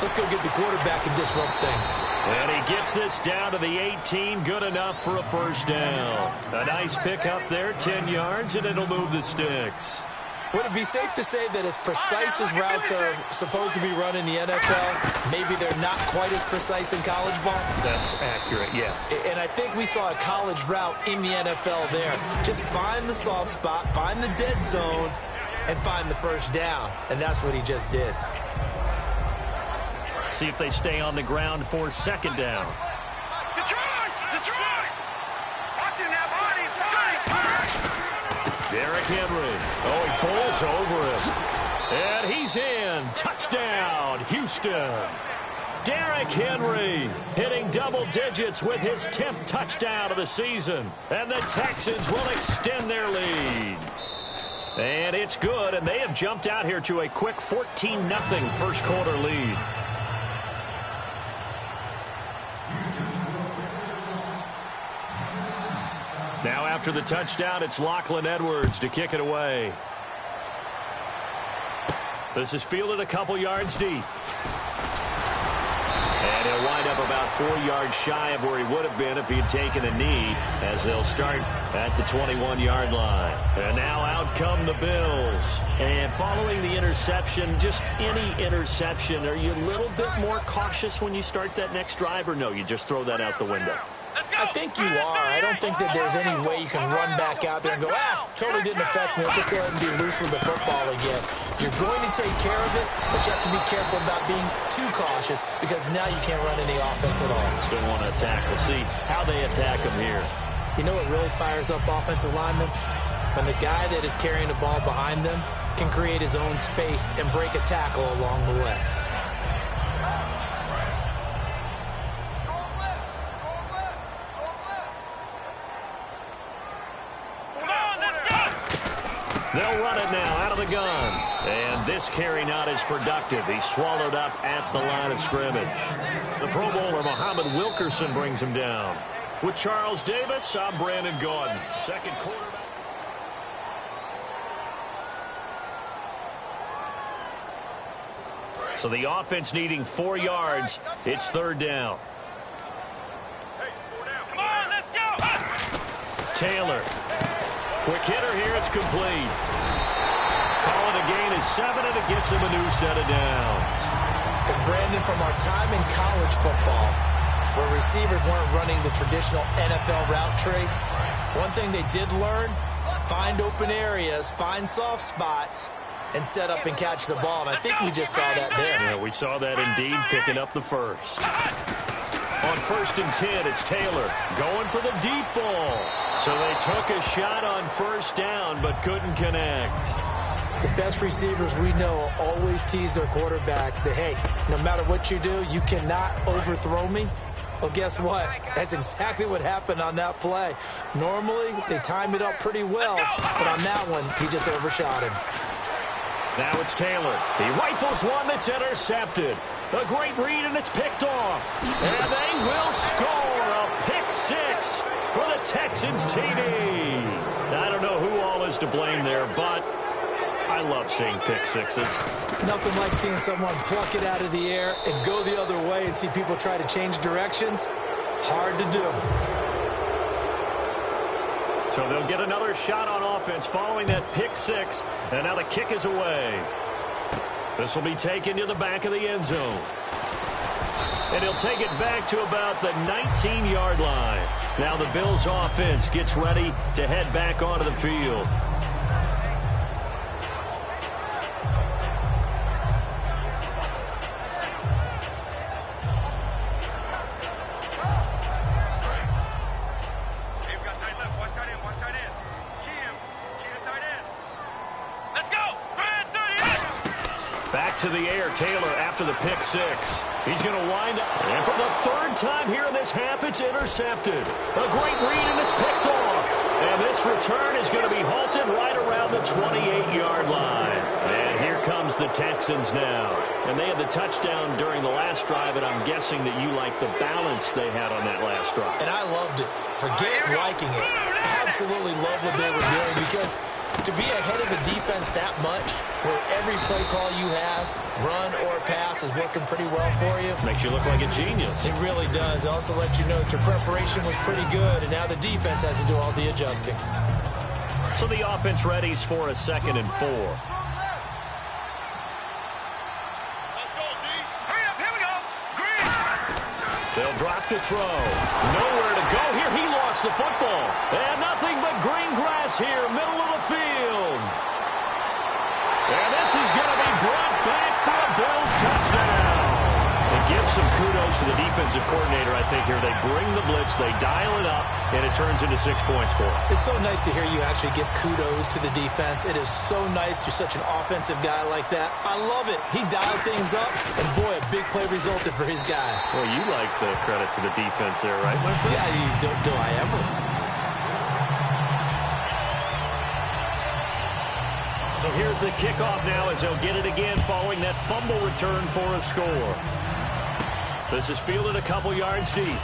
Let's go get the quarterback and disrupt things. And he gets this down to the 18. Good enough for a first down. A nice pickup there, 10 yards, and it'll move the sticks. Would it be safe to say that as precise as routes are supposed to be run in the NFL, maybe they're not quite as precise in college ball? That's accurate, yeah. And I think we saw a college route in the NFL there. Just find the soft spot, find the dead zone, and find the first down. And that's what he just did. See if they stay on the ground for second down. Derrick Henry. Oh, he bowls over him. And he's in. Touchdown, Houston. Derrick Henry hitting double digits with his 10th touchdown of the season. And the Texans will extend their lead. And it's good, and they have jumped out here to a quick 14-0 first quarter lead. Now after the touchdown, it's Lachlan Edwards to kick it away. This is fielded a couple yards deep. And he'll wind up about 4 yards shy of where he would have been if he had taken a knee, as they'll start at the 21-yard line. And now out come the Bills. And following the interception, just any interception, are you a little bit more cautious when you start that next drive, or no, you just throw that out the window? I think you are. I don't think that there's any way you can run back out there and go, totally didn't affect me. Let's just go ahead and be loose with the football again. You're going to take care of it, but you have to be careful about being too cautious because now you can't run any offense at all. Still want to attack. We'll see how they attack them here. You know what really fires up offensive linemen? When the guy that is carrying the ball behind them can create his own space and break a tackle along the way. They'll run it now out of the gun. And this carry not as productive. He's swallowed up at the line of scrimmage. The Pro Bowler, Muhammad Wilkerson, brings him down. With Charles Davis, I'm Brandon Gordon. Second quarterback. So the offense needing 4 yards. It's third down. Come on, let's go! Taylor. Quick hitter here, it's complete. Calling a gain is 7, and it gets him a new set of downs. And Brandon, from our time in college football, where receivers weren't running the traditional NFL route tree, one thing they did learn, find open areas, find soft spots, and set up and catch the ball. And I think we just saw that there. Yeah, we saw that indeed, picking up the first. On 1st and 10, it's Taylor going for the deep ball. So they took a shot on first down, but couldn't connect. The best receivers we know always tease their quarterbacks that, hey, no matter what you do, you cannot overthrow me. Well, guess what? That's exactly what happened on that play. Normally, they time it up pretty well, but on that one, he just overshot him. Now it's Taylor. He rifles one that's intercepted. A great read, and it's picked off. And they will score a pick 6 for the Texans TD. I don't know who all is to blame there, but I love seeing pick 6s. Nothing like seeing someone pluck it out of the air and go the other way and see people try to change directions. Hard to do. So they'll get another shot on offense following that pick 6, and now the kick is away. This will be taken to the back of the end zone. And he'll take it back to about the 19-yard line. Now the Bills' offense gets ready to head back onto the field. To the air, Taylor after the pick 6. He's going to wind up. And for the 3rd time here in this half, it's intercepted. A great read, and it's picked off. And this return is going to be halted right around the 28-yard line. And here comes the Texans now. And they had the touchdown during the last drive, and I'm guessing that you like the balance they had on that last drive. And I loved it. Forget liking it. Absolutely love what they were doing because to to be ahead of a defense that much, where every play call you have, run or pass, is working pretty well for you. Makes you look like a genius. It really does. It also lets you know that your preparation was pretty good, and now the defense has to do all the adjusting. So the offense readies for a 2nd and 4. They'll drop to throw. Nowhere to go here. He lost the football. And nothing but green grass here, middle of the field. And this is going to be brought back for a Bills touchdown. It gives some kudos to the defensive coordinator, I think, here. They bring the blitz, they dial it up, and it turns into 6 points for them. It's so nice to hear you actually give kudos to the defense. It is so nice. You're such an offensive guy like that. I love it. He dialed things up, and boy, a big play resulted for his guys. Well, you like the credit to the defense there, right, my friend? Yeah, do I ever? So here's the kickoff now as they'll get it again following that fumble return for a score. This is fielded a couple yards deep. And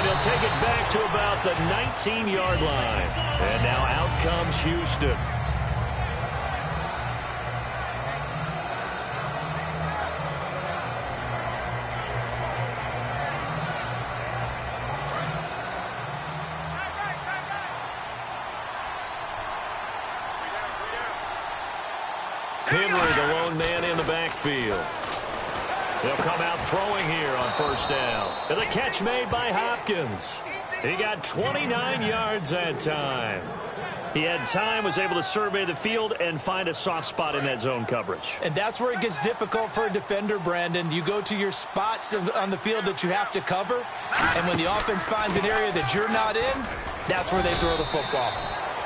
he'll take it back to about the 19-yard line. And now out comes Houston. Henry, the lone man in the backfield. They'll come out throwing here on 1st down. And the catch made by Hopkins. He got 29 yards that time. He had time, was able to survey the field and find a soft spot in that zone coverage. And that's where it gets difficult for a defender, Brandon. You go to your spots on the field that you have to cover, and when the offense finds an area that you're not in, that's where they throw the football.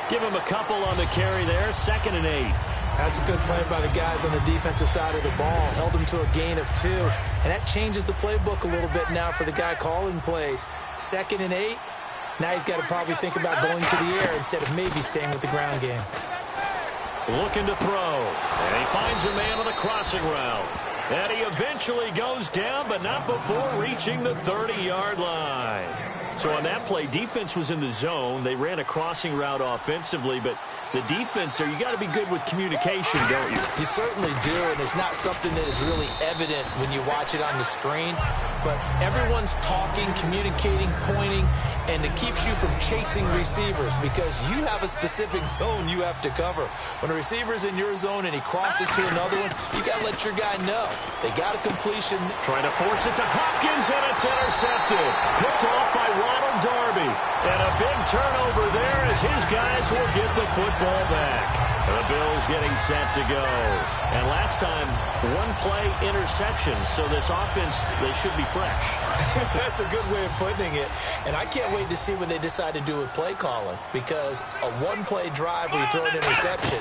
Give him a couple on the carry there, 2nd and 8. That's a good play by the guys on the defensive side of the ball. Held him to a gain of 2. And that changes the playbook a little bit now for the guy calling plays. 2nd and 8. Now he's got to probably think about going to the air instead of maybe staying with the ground game. Looking to throw. And he finds a man on the crossing route. And he eventually goes down, but not before reaching the 30-yard line. So on that play, defense was in the zone. They ran a crossing route offensively, but the defense there, you got to be good with communication, don't you? You certainly do, and it's not something that is really evident when you watch it on the screen. But everyone's talking, communicating, pointing, and it keeps you from chasing receivers because you have a specific zone you have to cover. When a receiver's in your zone and he crosses to another one, you got to let your guy know. They got a completion. Trying to force it to Hopkins, and it's intercepted. Picked off by Ronald Darby. And a big turnover there as his guys will get the football back. The Bills getting set to go. And last time, one play interception. So this offense, they should be fresh. That's a good way of putting it. And I can't wait to see what they decide to do with play calling. Because a one-play drive where you throw an interception,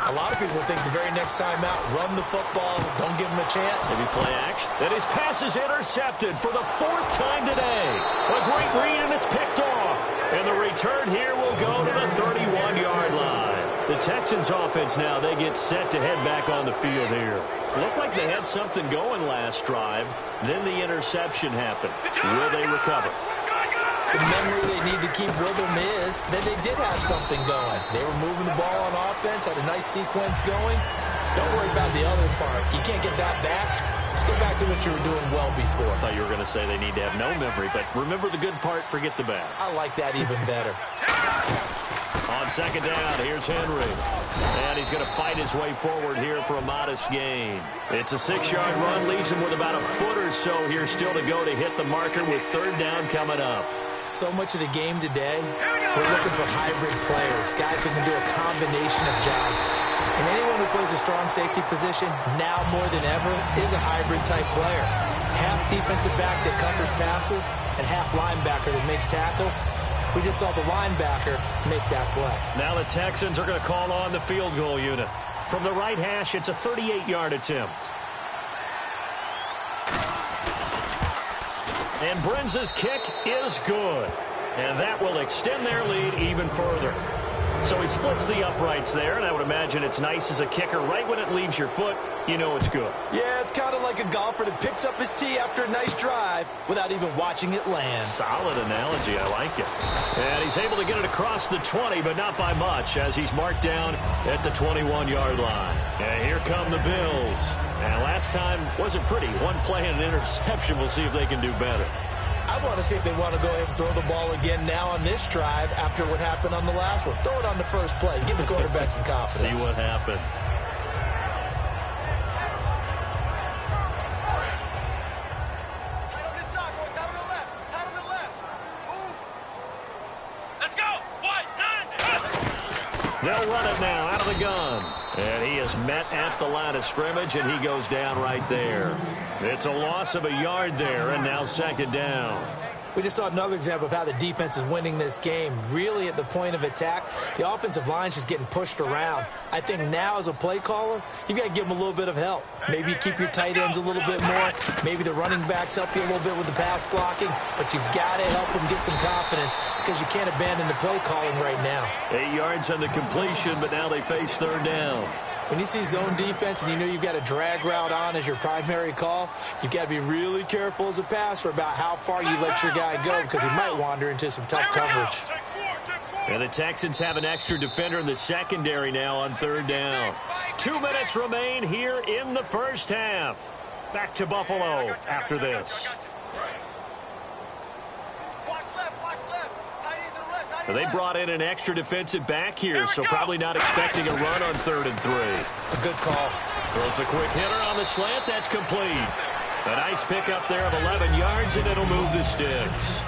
a lot of people think the very next time out, run the football, don't give them a chance. Maybe play action. And his pass is intercepted for the 4th time today. A great read, and it's picked off. And the return here will go to the 31-yard line. The Texans offense now, they get set to head back on the field here. Looked like they had something going last drive. Then the interception happened. Will they recover? The memory they need to keep with them is that they did have something going. They were moving the ball on offense, had a nice sequence going. Don't worry about the other part. You can't get that back. Let's go back to what you were doing well before. I thought you were going to say they need to have no memory, but remember the good part, forget the bad. I like that even better. On 2nd down, here's Henry. And he's going to fight his way forward here for a modest gain. It's a 6-yard run, leaves him with about a foot or so here still to go to hit the marker with 3rd down coming up. So much of the game today, we're looking for hybrid players, guys who can do a combination of jobs. And anyone who plays a strong safety position, now more than ever, is a hybrid-type player. Half defensive back that covers passes and half linebacker that makes tackles. We just saw the linebacker make that play. Now the Texans are going to call on the field goal unit. From the right hash, it's a 38-yard attempt. And Brenza's kick is good. And that will extend their lead even further. So he splits the uprights there, and I would imagine it's nice as a kicker. Right when it leaves your foot, you know it's good. Yeah, it's kind of like a golfer that picks up his tee after a nice drive without even watching it land. Solid analogy. I like it. And he's able to get it across the 20, but not by much, as he's marked down at the 21-yard line. And here come the Bills. And last time wasn't pretty. One play and an interception. We'll see if they can do better. I want to see if they want to go ahead and throw the ball again now on this drive after what happened on the last one. Throw it on the first play. Give the quarterback some confidence. See what happens. Let's go. What? They'll run it now out of the gun. And he is met at the line of scrimmage, and he goes down right there. It's a loss of a yard there, and now second down. We just saw another example of how the defense is winning this game. Really at the point of attack, the offensive line is just getting pushed around. I think now as a play caller, you've got to give them a little bit of help. Maybe keep your tight ends a little bit more. Maybe the running backs help you a little bit with the pass blocking. But you've got to help them get some confidence because you can't abandon the play calling right now. 8 yards on the completion, but now they face third down. When you see zone defense and you know you've got a drag route on as your primary call, you've got to be really careful as a passer about how far you let your guy go because he might wander into some tough coverage. And the Texans have an extra defender in the secondary now on third down. 2 minutes remain here in the first half. Back to Buffalo after this. They brought in an extra defensive back here, so probably not expecting a run on 3rd and 3. A good call. Throws a quick hitter on the slant. That's complete. A nice pickup there of 11 yards, and it'll move the sticks.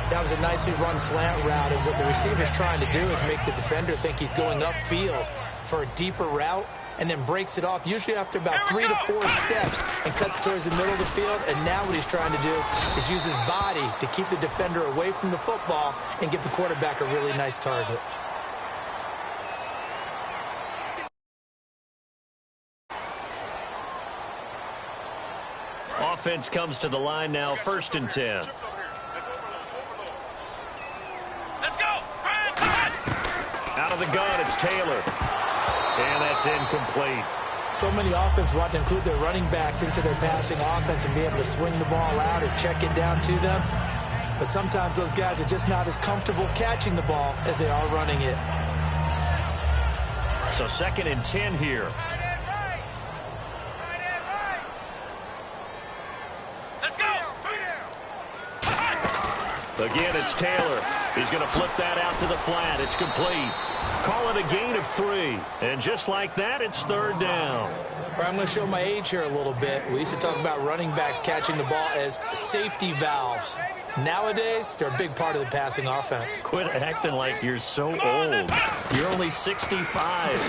That was a nicely run slant route, and what the receiver's trying to do is make the defender think he's going upfield for a deeper route, and then breaks it off, usually after about 3 to 4 steps, and cuts towards the middle of the field. And now what he's trying to do is use his body to keep the defender away from the football and give the quarterback a really nice target. Offense comes to the line now, 1st and 10. Let's go. Out of the gun, it's Taylor. And that's incomplete. So many offenses want to include their running backs into their passing offense and be able to swing the ball out or check it down to them. But sometimes those guys are just not as comfortable catching the ball as they are running it. So 2nd and 10 here. Let's go. Again, it's Taylor. He's going to flip that out to the flat. It's complete. Call it a gain of 3. And just like that, it's 3rd down. I'm going to show my age here a little bit. We used to talk about running backs catching the ball as safety valves. Nowadays, they're a big part of the passing offense. Quit acting like you're so old. You're only 65.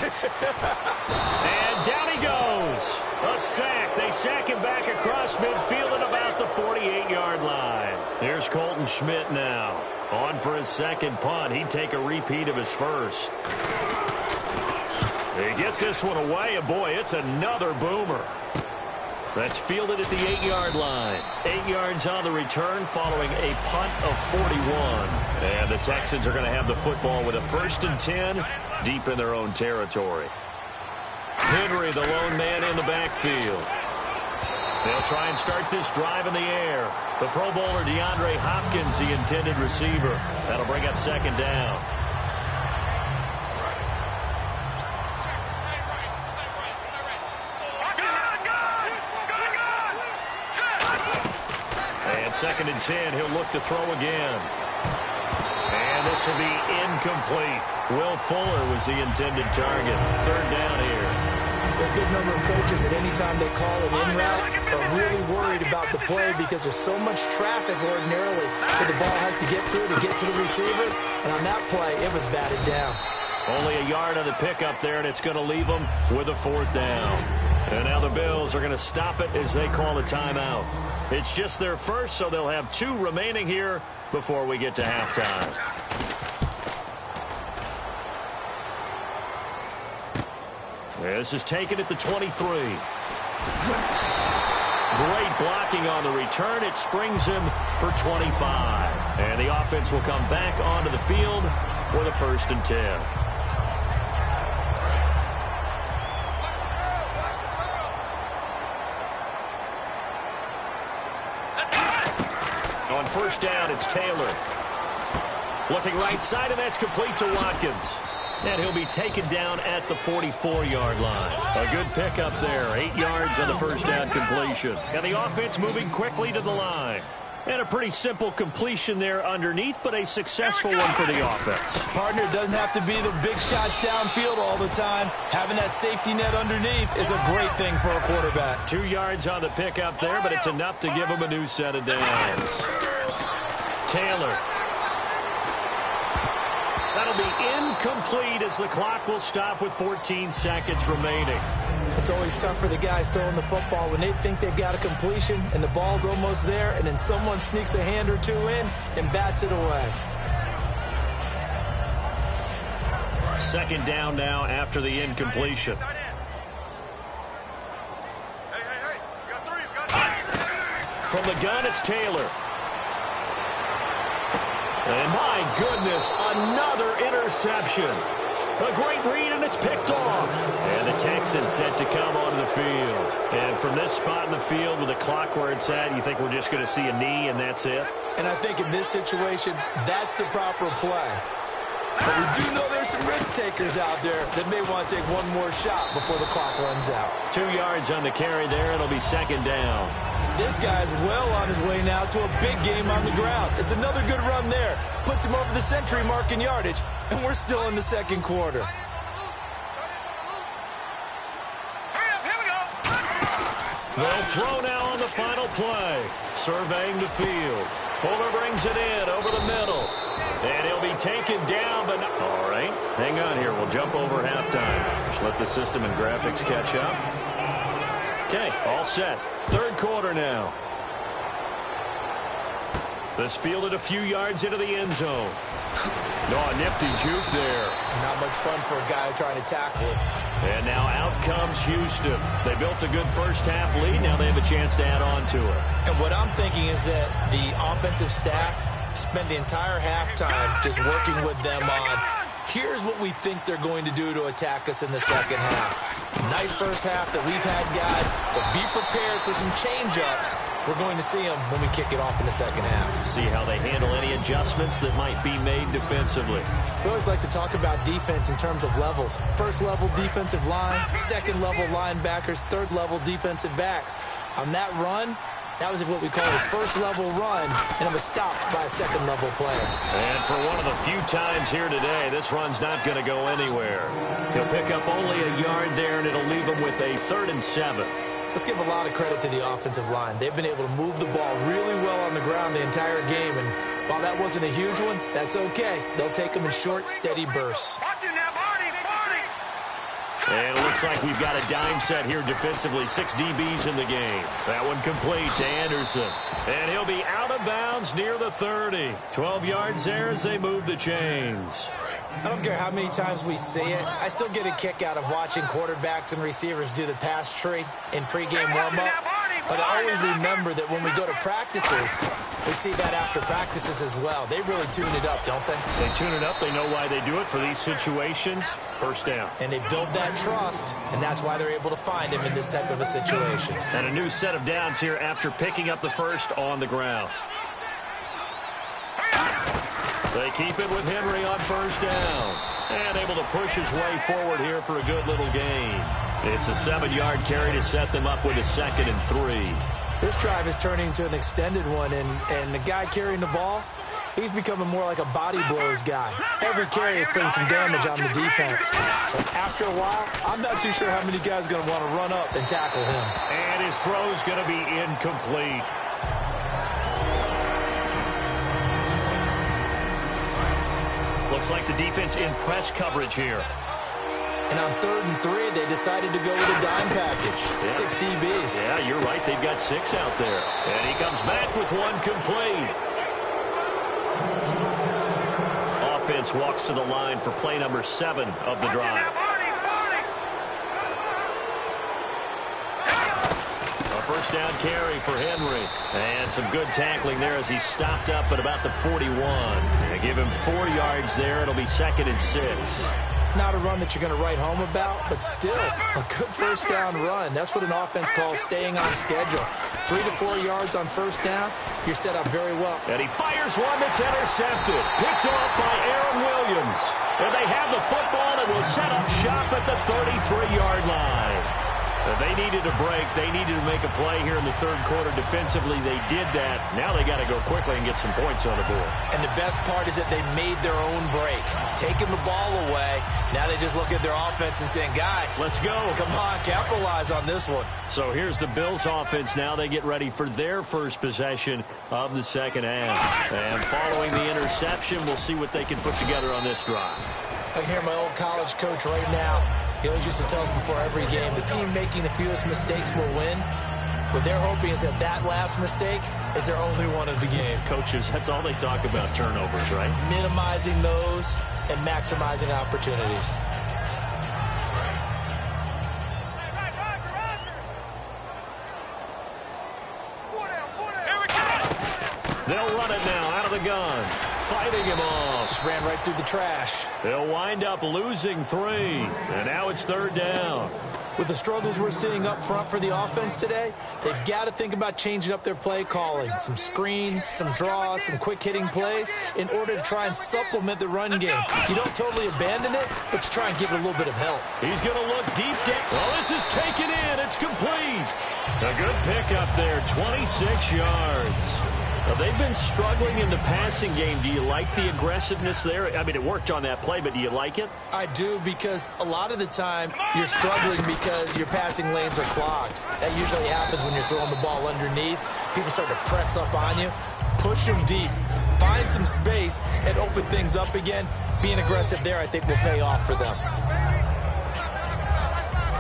And down he goes. A sack. They sack him back across midfield at about the 48-yard line. Here's Colton Schmidt now. On for his second punt. He'd take a repeat of his first. He gets this one away, and boy, it's another boomer. That's fielded at the 8-yard line. 8 yards on the return following a punt of 41. And the Texans are going to have the football with a 1st and 10 deep in their own territory. Henry, the lone man in the backfield. They'll try and start this drive in the air. The Pro Bowler DeAndre Hopkins, the intended receiver. That'll bring up 2nd down. And 2nd and 10, he'll look to throw again. And this will be incomplete. Will Fuller was the intended target. 3rd down here. There are a good number of coaches that any time they call an in route are really worried about the play because there's so much traffic ordinarily that the ball has to get through to get to the receiver. And on that play, it was batted down. Only a yard on the pickup there, and it's going to leave them with a 4th down. And now the Bills are going to stop it as they call a timeout. It's just their first, so they'll have 2 remaining here before we get to halftime. This is taken at the 23. Great blocking on the return. It springs him for 25. And the offense will come back onto the field with a 1st and 10. On first down, it's Taylor. Looking right side, and that's complete to Watkins. And he'll be taken down at the 44-yard line. A good pickup there. 8 yards on the first down completion. And the offense moving quickly to the line. And a pretty simple completion there underneath, but a successful one for the offense. Partner, doesn't have to be the big shots downfield all the time. Having that safety net underneath is a great thing for a quarterback. 2 yards on the pickup there, but it's enough to give him a new set of downs. Taylor. That'll be incomplete as the clock will stop with 14 seconds remaining. It's always tough for the guys throwing the football when they think they've got a completion and the ball's almost there, and then someone sneaks a hand or two in and bats it away. Second down now after the incompletion. From the gun, it's Taylor. And my goodness, another interception. A great read, and it's picked off. And the Texans set to come onto the field. And from this spot in the field with the clock where it's at, you think we're just going to see a knee and that's it? And I think in this situation, that's the proper play. But we do know there's some risk takers out there that may want to take one more shot before the clock runs out. 2 yards on the carry there. It'll be second down. This guy's well on his way now to a big game on the ground. It's another good run there. Puts him over the century mark in yardage, and we're still in the second quarter. They'll throw now on the final play. Surveying the field. Fuller brings it in over the middle. And he'll be taken down, but not. All right, hang on here. We'll jump over halftime. Just let the system and graphics catch up. Okay, all set. Third quarter now. This fielded a few yards into the end zone. No, a nifty juke there. Not much fun for a guy trying to tackle it. And now out comes Houston. They built a good first half lead. Now they have a chance to add on to it. And what I'm thinking is that the offensive staff spent the entire halftime just working with them on, here's what we think they're going to do to attack us in the second half. Nice first half that we've had, guys, but be prepared for some change-ups. We're going to see them when we kick it off in the second half. See how they handle any adjustments that might be made defensively. We always like to talk about defense in terms of levels. First level defensive line, second level linebackers, third level defensive backs. On that run, that was what we call a first-level run, and it was stopped by a second-level player. And for one of the few times here today, this run's not going to go anywhere. He'll pick up only a yard there, and it'll leave him with a 3rd and 7. Let's give a lot of credit to the offensive line. They've been able to move the ball really well on the ground the entire game, and while that wasn't a huge one, that's okay. They'll take them in short, steady bursts. And it looks like we've got a dime set here defensively. 6 DBs in the game. That one complete to Anderson. And he'll be out of bounds near the 30. 12 yards there as they move the chains. I don't care how many times we see it. I still get a kick out of watching quarterbacks and receivers do the pass tree in pregame warm-up. But I always remember that when we go to practices, we see that after practices as well. They really tune it up, don't they? They tune it up. They know why they do it for these situations. First down. And they build that trust, and that's why they're able to find him in this type of a situation. And a new set of downs here after picking up the first on the ground. They keep it with Henry on first down. And able to push his way forward here for a good little gain. It's a 7-yard carry to set them up with a 2nd and 3. This drive is turning into an extended one, and the guy carrying the ball, he's becoming more like a body blows guy. Every carry is putting some damage on the defense. So after a while, I'm not too sure how many guys are going to want to run up and tackle him. And his throw's going to be incomplete. Looks like the defense in press coverage here. And on 3rd and 3, they decided to go with a dime package. Yeah. 6 DBs. Yeah, you're right. They've got 6 out there. And he comes back with 1 complete. Offense walks to the line for play number 7 of the drive. A first down carry for Henry. And some good tackling there as he stopped up at about the 41. They give him 4 yards there. It'll be 2nd and 6. Not a run that you're going to write home about, but still a good first down run. That's what an offense calls staying on schedule. 3 to 4 yards on first down, you're set up very well. And he fires one that's intercepted. Picked off by Aaron Williams. And they have the football and will set up shop at the 33-yard line. They needed a break. They needed to make a play here in the third quarter. Defensively, they did that. Now they got to go quickly and get some points on the board. And the best part is that they made their own break. Taking the ball away, now they just look at their offense and saying, guys, let's go. Come on, capitalize on this one. So here's the Bills offense. Now they get ready for their first possession of the second half. And following the interception, we'll see what they can put together on this drive. I can hear my old college coach right now. He always used to tell us before every game, the team making the fewest mistakes will win. What they're hoping is that that last mistake is their only one of the game. Coaches, that's all they talk about, turnovers, right? Minimizing those and maximizing opportunities. They'll run it now out of the gun. Fighting him off. Just ran right through the trash. They'll wind up losing 3. And now it's third down. With the struggles we're seeing up front for the offense today, they've got to think about changing up their play calling. Some screens, some draws, some quick-hitting plays in order to try and supplement the run game. You don't totally abandon it, but you try and give it a little bit of help. He's going to look deep down. Oh, this is taken in. It's complete. A good pickup there, 26 yards. Now, they've been struggling in the passing game. Do you like the aggressiveness there? I mean, it worked on that play, but do you like it? I do, because a lot of the time you're struggling because your passing lanes are clogged. That usually happens when you're throwing the ball underneath. People start to press up on you. Push them deep. Find some space and open things up again. Being aggressive there, I think, will pay off for them.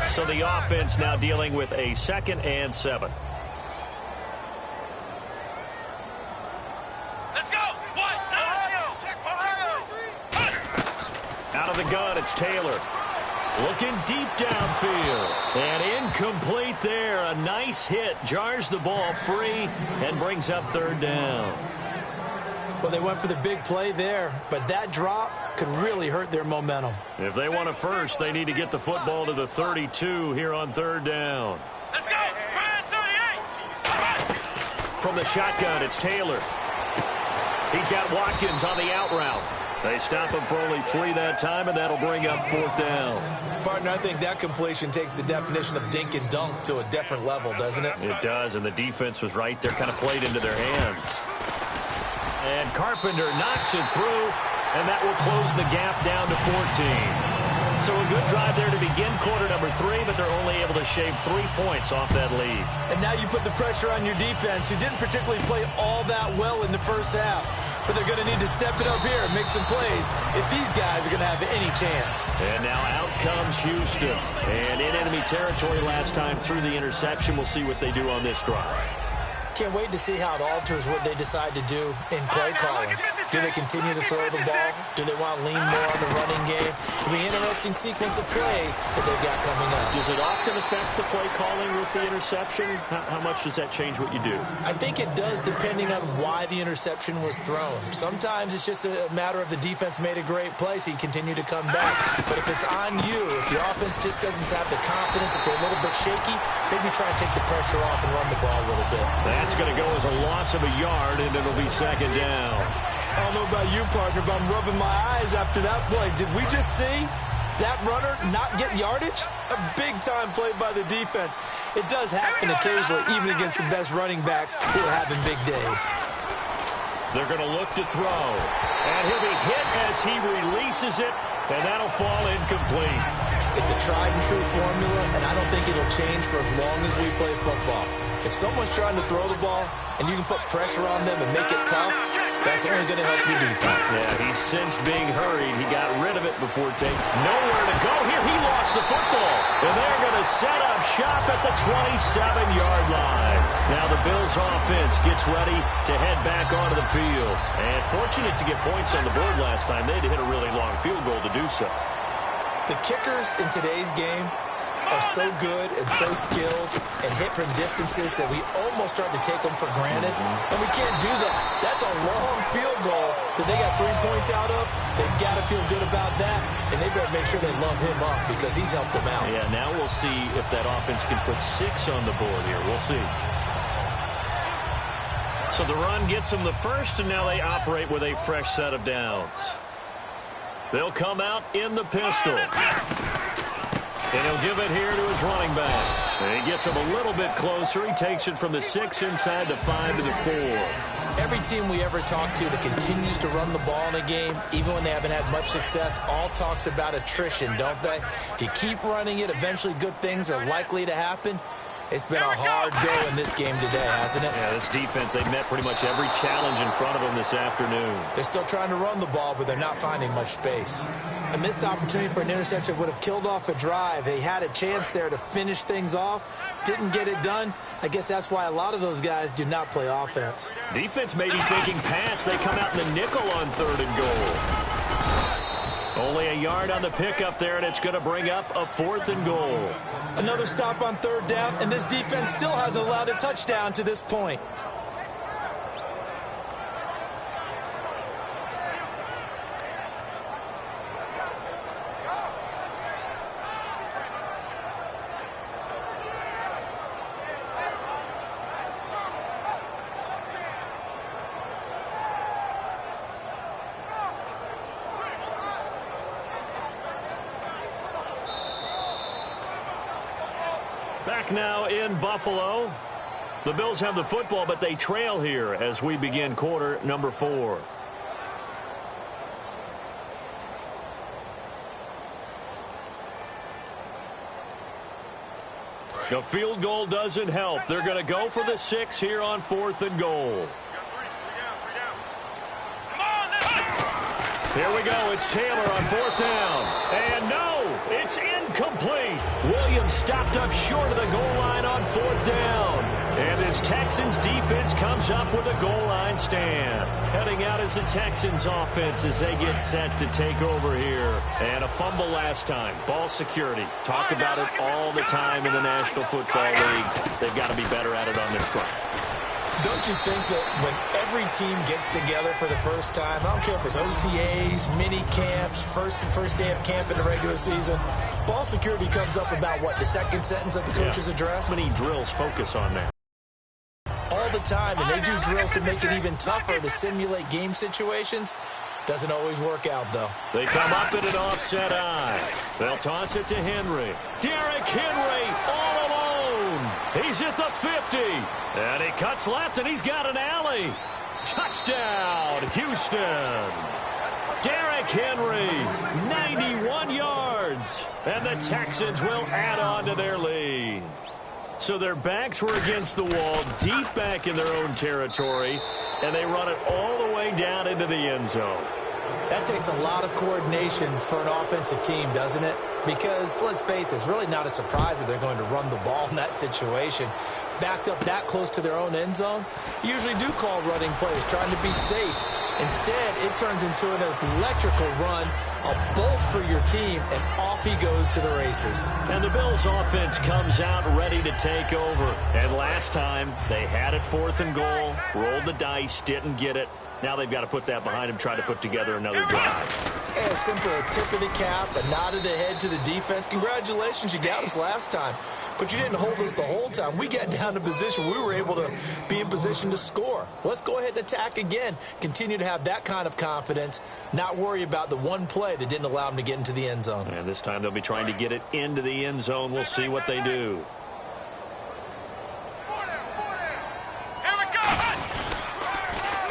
So the offense now dealing with a 2nd and 7. Out of the gun, it's Taylor. Looking deep downfield. And incomplete there. A nice hit. Jars the ball free and brings up third down. Well, they went for the big play there, but that drop could really hurt their momentum. If they want a first, they need to get the football to the 32 here on third down. Let's go! Ryan 38! From the shotgun, it's Taylor. He's got Watkins on the out route. They stop him for only 3 that time, and that'll bring up fourth down. Partner, I think that completion takes the definition of dink and dunk to a different level, doesn't it? It does, and the defense was right there, kind of played into their hands. And Carpenter knocks it through, and that will close the gap down to 14. So a good drive there to begin quarter number 3, but they're only able to shave 3 points off that lead. And now you put the pressure on your defense, who didn't particularly play all that well in the first half. But they're going to need to step it up here and make some plays if these guys are going to have any chance. And now out comes Houston. And in enemy territory last time through the interception. We'll see what they do on this drive. Can't wait to see how it alters what they decide to do in play calling. Do they continue to throw the ball? Do they want to lean more on the running game? It'll be an interesting sequence of plays that they've got coming up. Does it often affect the play calling with the interception? How much does that change what you do? I think it does, depending on why the interception was thrown. Sometimes it's just a matter of the defense made a great play, so you continue to come back. But if it's on you, if the offense just doesn't have the confidence, if they're a little bit shaky, maybe try and take the pressure off and run the ball a little bit. That's going to go as a loss of a yard, and it'll be second down. I don't know about you, partner, but I'm rubbing my eyes after that play. Did we just see that runner not get yardage? A big-time play by the defense. It does happen occasionally, even against the best running backs who are having big days. They're going to look to throw. And he'll be hit as he releases it, and that'll fall incomplete. It's a tried-and-true formula, and I don't think it'll change for as long as we play football. If someone's trying to throw the ball and you can put pressure on them and make it tough, that's only going to help your defense. Yeah, he's since being hurried. He got rid of it before taking nowhere to go here. He lost the football. And they're going to set up shop at the 27-yard line. Now the Bills offense gets ready to head back onto the field. And fortunate to get points on the board last time. They had to hit a really long field goal to do so. The kickers in today's game are so good and so skilled and hit from distances that we almost start to take them for granted. And we can't do that. That's a long field goal that they got 3 points out of. They've got to feel good about that, and they better make sure they love him up because he's helped them out. Yeah, now we'll see if that offense can put 6 on the board here. We'll see. So the run gets them the first, and now they operate with a fresh set of downs. They'll come out in the pistol. And he'll give it here to his running back. And he gets him a little bit closer. He takes it from the 6 inside the 5 to the 4. Every team we ever talk to that continues to run the ball in a game, even when they haven't had much success, all talks about attrition, don't they? If you keep running it, eventually good things are likely to happen. It's been a hard go in this game today, hasn't it? Yeah, this defense, they met pretty much every challenge in front of them this afternoon. They're still trying to run the ball, but they're not finding much space. A missed opportunity for an interception would have killed off a drive. They had a chance there to finish things off. Didn't get it done. I guess that's why a lot of those guys do not play offense. Defense may be thinking pass. They come out in the nickel on 3rd and goal. Only a yard on the pickup there, and it's going to bring up a 4th and goal. Another stop on 3rd down, and this defense still hasn't allowed a touchdown to this point. Back now in Buffalo. The Bills have the football, but they trail here as we begin quarter number 4. The field goal doesn't help. They're going to go for the 6 here on 4th and goal. Here we go. It's Taylor on 4th down. And no, it's incomplete. Williams stopped up short of the goal line on 4th down. And this Texans defense comes up with a goal line stand. Heading out as the Texans offense as they get set to take over here. And a fumble last time. Ball security. Talk about it all the time in the National Football League. They've got to be better at it on this drive. Don't you think that when every team gets together for the first time, I don't care if it's OTAs, mini camps, first day of camp in the regular season, ball security comes up about what, the second sentence of the coach's address? How many drills focus on that? All the time, and they do drills to make it even tougher to simulate game situations. Doesn't always work out, though. They come up in an offset eye. They'll toss it to Henry. Derrick Henry all alone. He's at the 50. And he cuts left, and he's got an alley. Touchdown, Houston. Derrick Henry, 91 yards. And the Texans will add on to their lead. So their backs were against the wall, deep back in their own territory, and they run it all the way down into the end zone. That takes a lot of coordination for an offensive team, doesn't it? Because, let's face it, it's really not a surprise that they're going to run the ball in that situation. Backed up that close to their own end zone, you usually do call running plays, trying to be safe. Instead, it turns into an electrical run, a bolt for your team, and off he goes to the races. And the Bills' offense comes out ready to take over. And last time, they had it 4th and goal, rolled the dice, didn't get it. Now they've got to put that behind them, try to put together another drive. A simple tip of the cap, a nod of the head to the defense. Congratulations, you got us last time. But you didn't hold us the whole time. We got down to position. We were able to be in position to score. Let's go ahead and attack again. Continue to have that kind of confidence. Not worry about the one play that didn't allow them to get into the end zone. And this time they'll be trying to get it into the end zone. We'll see what they do.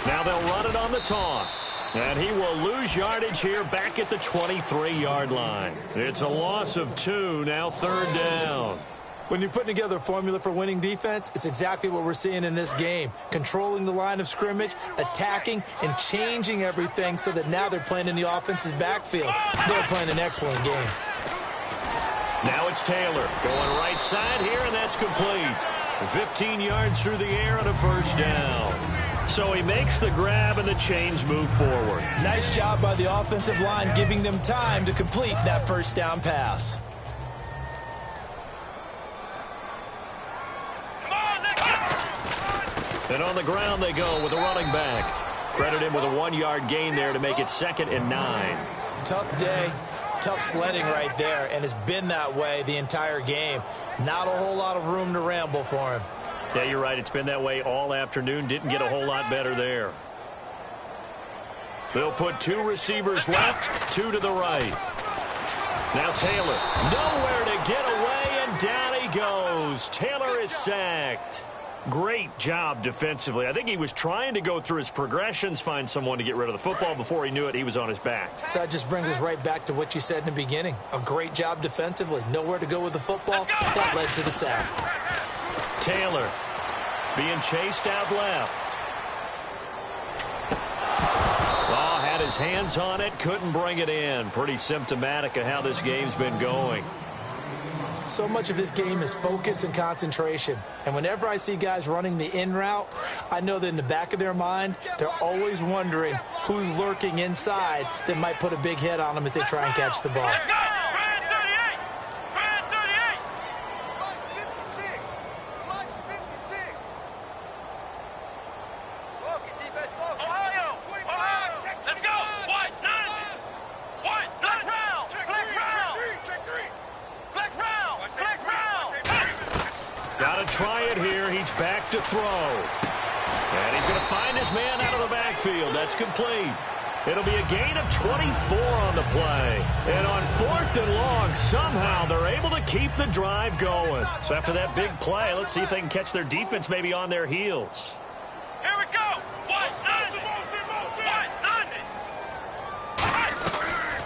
Now they'll run it on the toss. And he will lose yardage here back at the 23-yard line. It's a loss of 2, now 3rd down. When you're putting together a formula for winning defense, it's exactly what we're seeing in this game. Controlling the line of scrimmage, attacking, and changing everything so that now they're playing in the offense's backfield. They're playing an excellent game. Now it's Taylor going right side here, and that's complete. 15 yards through the air on a 1st down. So he makes the grab, and the chains move forward. Nice job by the offensive line, giving them time to complete that 1st down pass. And on the ground they go with a running back. Credit him with a 1-yard gain there to make it 2nd and 9. Tough day, tough sledding right there, and it's been that way the entire game. Not a whole lot of room to ramble for him. Yeah, you're right. It's been that way all afternoon. Didn't get a whole lot better there. They'll put 2 receivers left, 2 to the right. Now Taylor, nowhere to get away, and down he goes. Taylor is sacked. Great job defensively. I think he was trying to go through his progressions, find someone to get rid of the football. Before he knew it, he was on his back. So that just brings us right back to what you said in the beginning. A great job defensively. Nowhere to go with the football. That led to the sack. Taylor being chased out left. Oh, had his hands on it, couldn't bring it in. Pretty symptomatic of how this game's been going. So much of this game is focus and concentration. And whenever I see guys running the in route, I know that in the back of their mind, they're always wondering who's lurking inside that might put a big hit on them as they try and catch the ball. Let's go! Brand 38! Brand 38! March 56! Focus, defense, focus. Ohio! Let's go! White, 9! White, flex round! Flex round! Check 3! Flex round! Flex round! Got to try it here. He's back to throw. And he's going to find his man out of the backfield. That's complete. It'll be a gain of 24 on the play. And on 4th and long, somehow they're able to keep the drive going. So after that big play, let's see if they can catch their defense maybe on their heels. Here we go! White, 9! White, 9!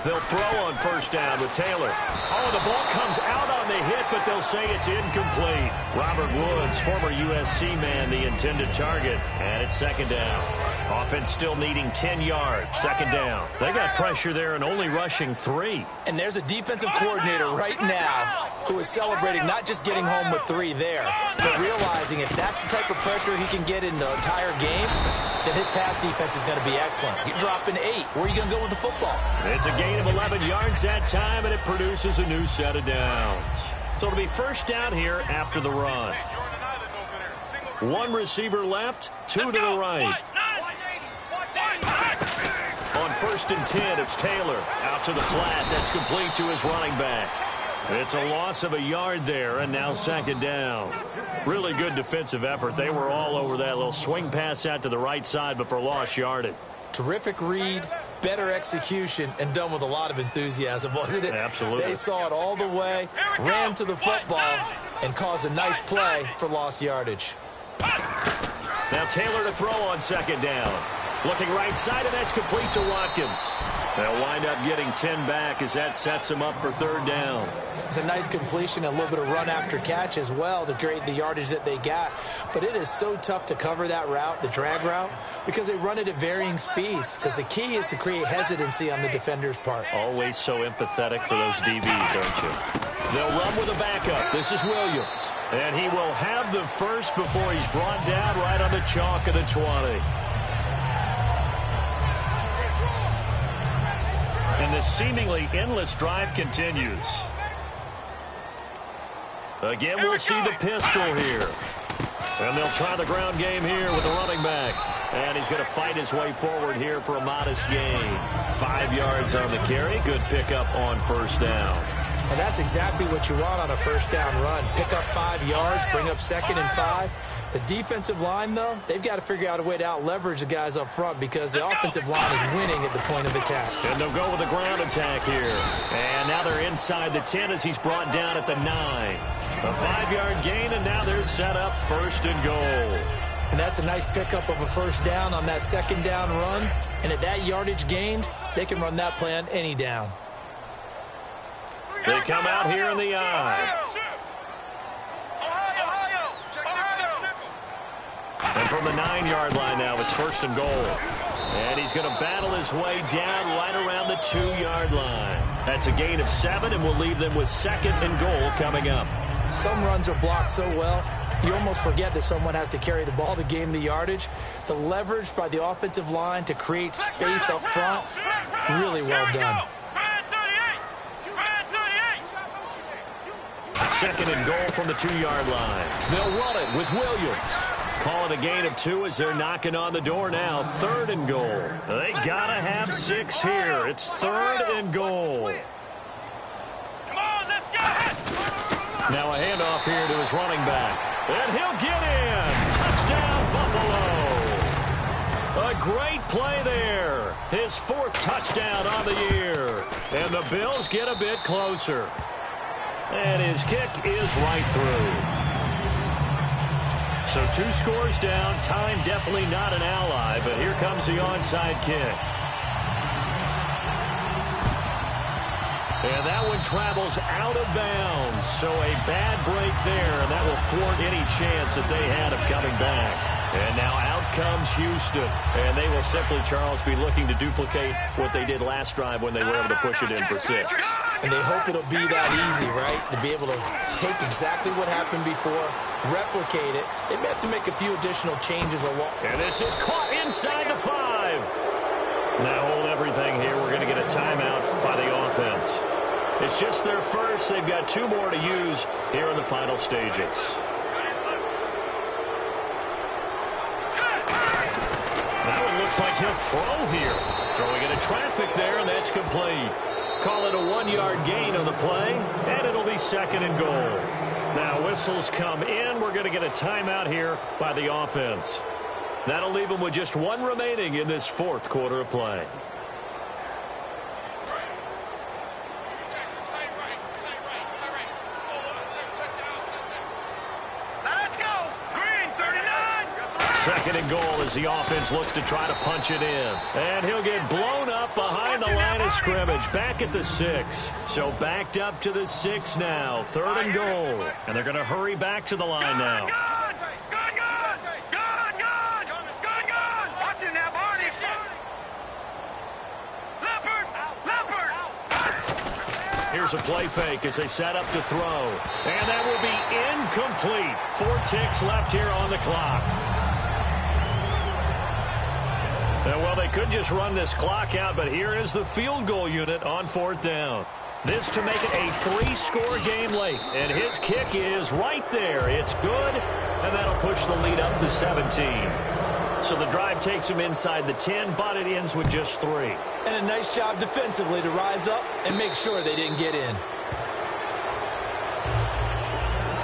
They'll throw on 1st down with Taylor. Oh, the ball comes out on the hit, but they'll say it's incomplete. Robert Woods, former USC man, the intended target. And it's 2nd down. Offense still needing 10 yards. 2nd down. They got pressure there and only rushing 3. And there's a defensive coordinator right now who is celebrating not just getting home with 3 there, but realizing if that's the type of pressure he can get in the entire game, then his pass defense is going to be excellent. You're dropping 8. Where are you going to go with the football? It's a gain of 11 yards that time, and it produces a new set of downs. So it'll be 1st down here after the run. 1 receiver left, 2 to the right. On 1st and 10, it's Taylor. Out to the flat. That's complete to his running back. It's a loss of a yard there, and now 2nd down. Really good defensive effort. They were all over that little swing pass out to the right side, but for lost yardage. Terrific read, better execution, and done with a lot of enthusiasm, wasn't it? Absolutely. They saw it all the way, ran to the football, and caused a nice play for lost yardage. Now Taylor to throw on 2nd down. Looking right side, and that's complete to Watkins. They'll wind up getting 10 back as that sets them up for 3rd down. It's a nice completion, a little bit of run after catch as well to create the yardage that they got. But it is so tough to cover that route, the drag route, because they run it at varying speeds. Because the key is to create hesitancy on the defender's part. Always so empathetic for those DBs, aren't you? They'll run with a backup. This is Williams. And he will have the first before he's brought down right on the chalk of the 20. And this seemingly endless drive continues. Again, we'll see the pistol here. And they'll try the ground game here with the running back. And he's going to fight his way forward here for a modest gain. 5 yards on the carry. Good pickup on 1st down. And that's exactly what you want on a 1st down run. Pick up 5 yards, bring up 2nd and 5. The defensive line, though, they've got to figure out a way to out-leverage the guys up front because the offensive line is winning at the point of attack. And they'll go with a ground attack here. And now they're inside the 10 as he's brought down at the 9. A 5-yard gain, and now they're set up 1st and goal. And that's a nice pickup of a 1st down on that 2nd down run. And at that yardage gained, they can run that play on any down. They come out here in the eye. And from the 9-yard line now, it's 1st and goal. And he's going to battle his way down right around the 2-yard line. That's a gain of 7, and we'll leave them with 2nd and goal coming up. Some runs are blocked so well, you almost forget that someone has to carry the ball to gain the yardage. The leverage by the offensive line to create space up front, really well done. 2nd and goal from the 2-yard line. They'll run it with Williams. Call it a gain of 2 as they're knocking on the door now. 3rd and goal. They got to have 6 here. It's 3rd and goal. Come on, let's go. Now a handoff here to his running back. And he'll get in. great play there. His 4th touchdown on the year. And the Bills get a bit closer. And his kick is right through. So 2 scores down. Time definitely not an ally, but here comes the onside kick. And that one travels out of bounds. So a bad break there, and that will thwart any chance that they had of coming back. And now out comes Houston. And they will simply, Charles, be looking to duplicate what they did last drive when they were able to push it in for 6. And they hope it'll be that easy, right? To be able to take exactly what happened before, replicate it. They may have to make a few additional changes along. And this is caught inside the 5. Now hold everything here. We're going to get a timeout by the offense. It's just their first. They've got 2 more to use here in the final stages. That one looks like he'll throw here. Throwing into traffic there, and that's complete. Call it a 1-yard gain on the play, and it'll be 2nd and goal. Now whistles come in. We're going to get a timeout here by the offense. That'll leave them with just 1 remaining in this 4th quarter of play. Let's go. Green, 39. 2nd and goal as the offense looks to try to punch it in. And he'll get blown up behind the line of scrimmage, back at the 6. So backed up to the 6 now. 3rd and goal. And they're going to hurry back to the line now. Here's a play fake as they set up to throw. And that will be incomplete. 4 ticks left here on the clock. And well, they could just run this clock out, but here is the field goal unit on 4th down. This to make it a 3-score game late. And his kick is right there. It's good, and that'll push the lead up to 17. So the drive takes him inside the 10, but it ends with just 3. And a nice job defensively to rise up and make sure they didn't get in.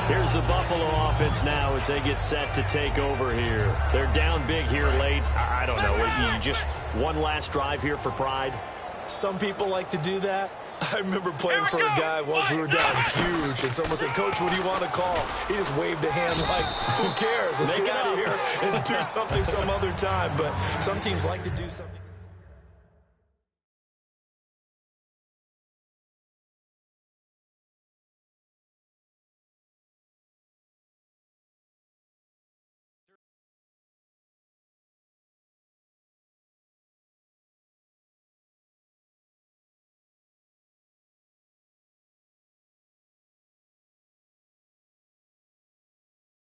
Here's the Buffalo offense now as they get set to take over here. They're down big here late. I don't know. You just one last drive here for pride? Some people like to do that. I remember playing for a guy once we were down huge, and someone said, "Coach, what do you want to call?" He just waved a hand like, who cares? Let's get out of here and do something some other time. But some teams like to do something.